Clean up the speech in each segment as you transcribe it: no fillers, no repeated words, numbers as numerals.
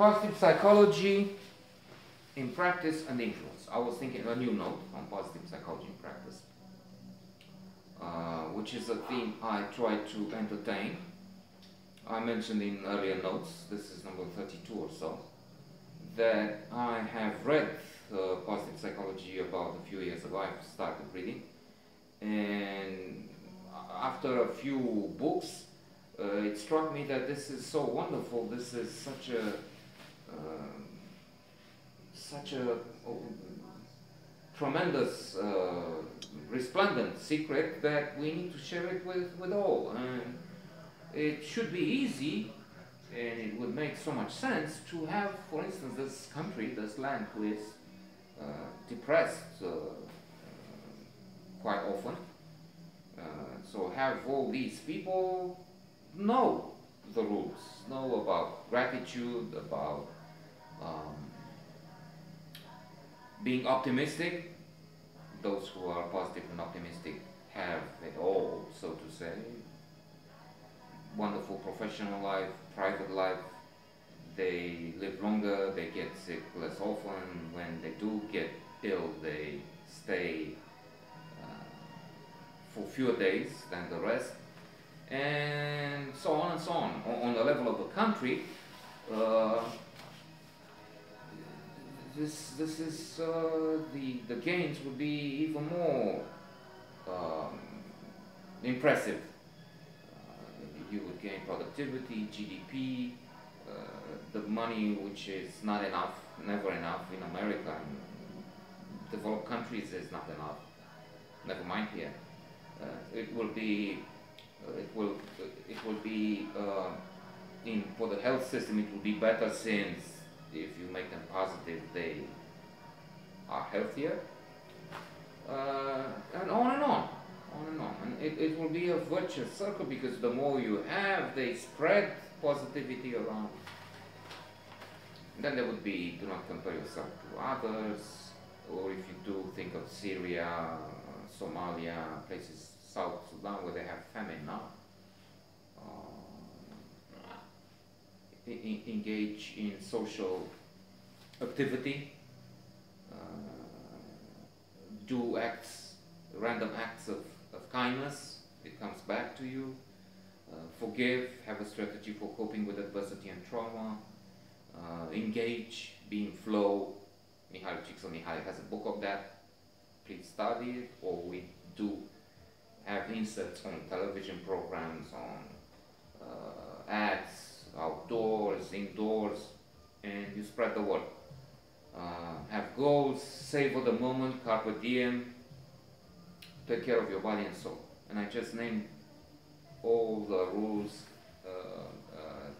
Positive psychology in practice and influence. I was thinking a new note on positive psychology in practice, which is a theme I try to entertain. I mentioned in earlier notes, this is number 32 or so, that I have read positive psychology about a few years ago. I've started reading, and after a few books, it struck me that this is so wonderful. This is such a tremendous, resplendent secret that we need to share it with all. And it should be easy, and it would make so much sense to have, for instance, this country, this land, who is depressed quite often. So have all these people know the rules, know about gratitude, about being optimistic. Those who are positive and optimistic have it all, so to say. Wonderful professional life, private life. They live longer, they get sick less often. When they do get ill, they stay for fewer days than the rest, and so on and so on. On the level of the country, this is the gains would be even more impressive. You would gain productivity, GDP, the money, which is not enough, never enough in America. In developed countries is not enough. Never mind here. It will be in for the health system. It will be better, since if you make them positive, they are healthier, and on and on, on and on. And it will be a virtuous circle, because the more you have, they spread positivity around. And then there would be, do not compare yourself to others, or if you do, think of Syria, Somalia, places, South Sudan, where they have famine now. Engage in social activity, do acts, random acts of kindness. It comes back to you. Forgive, have a strategy for coping with adversity and trauma. Engage, be in flow. Mihaly Csikszentmihalyi has a book of that. Please study it. Or we do have inserts on television programs, on ads, outdoors, indoors, and you spread the word. Have goals, savor the moment, carpe diem, take care of your body and soul. And I just named all the rules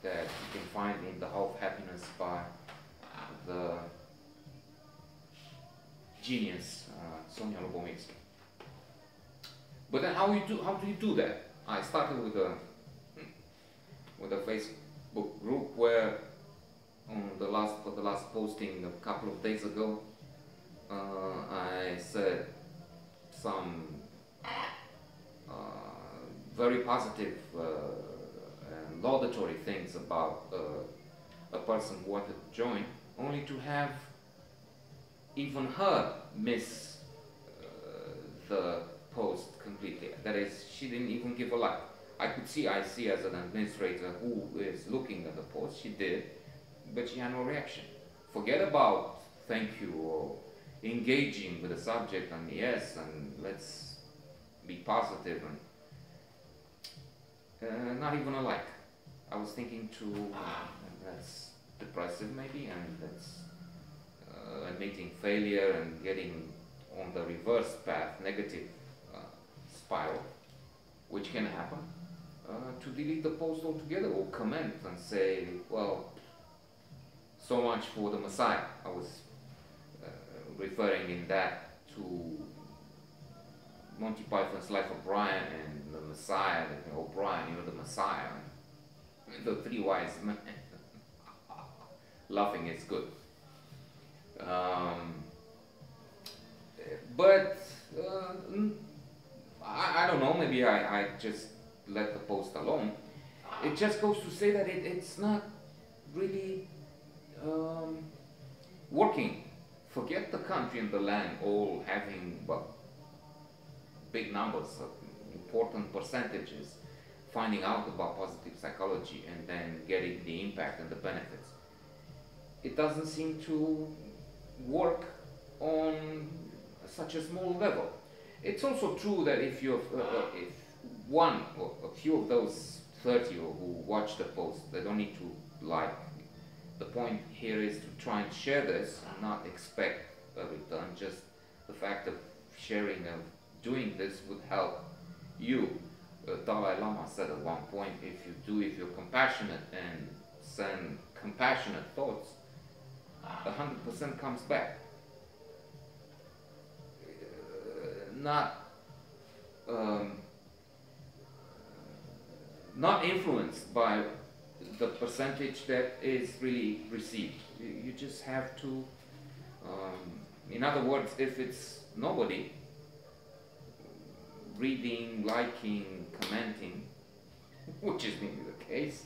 that you can find in The How of Happiness by the genius Sonia Lubomirski. But then how do you do that? I started with a Facebook group where on the last posting a couple of days ago, I said some very positive and laudatory things about a person who wanted to join, only to have even her miss the post completely. That is, she didn't even give a like. I see as an administrator who is looking at the post, she did, but she had no reaction. Forget about thank you or engaging with the subject and yes, and let's be positive, and not even a like. I was thinking that's depressive maybe, and that's admitting failure and getting on the reverse path, negative spiral, which can happen, to delete the post altogether or comment and say, well, so much for the Messiah. I was referring in that to Monty Python's Life of Brian and the Messiah. Oh, Brian, you're the Messiah. And the three wise men. Laughing is good. But I don't know, maybe I just let the post alone. It just goes to say that it's not really um, working, forget the country and the land all having big numbers of important percentages, finding out about positive psychology and then getting the impact and the benefits. It doesn't seem to work on such a small level. It's also true that if if one or a few of those 30 who watch the post, they don't need to like. The point here is to try and share this and not expect a return. Just the fact of sharing, of doing this would help you. Dalai Lama said at one point, if you're compassionate and send compassionate thoughts, 100% comes back. Not influenced by the percentage that is really received. You just have to, in other words, if it's nobody reading, liking, commenting, which is maybe the case,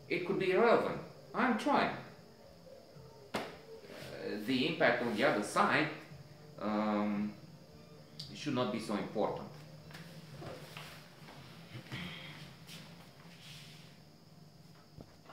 it could be irrelevant. I'm trying. The impact on the other side should not be so important.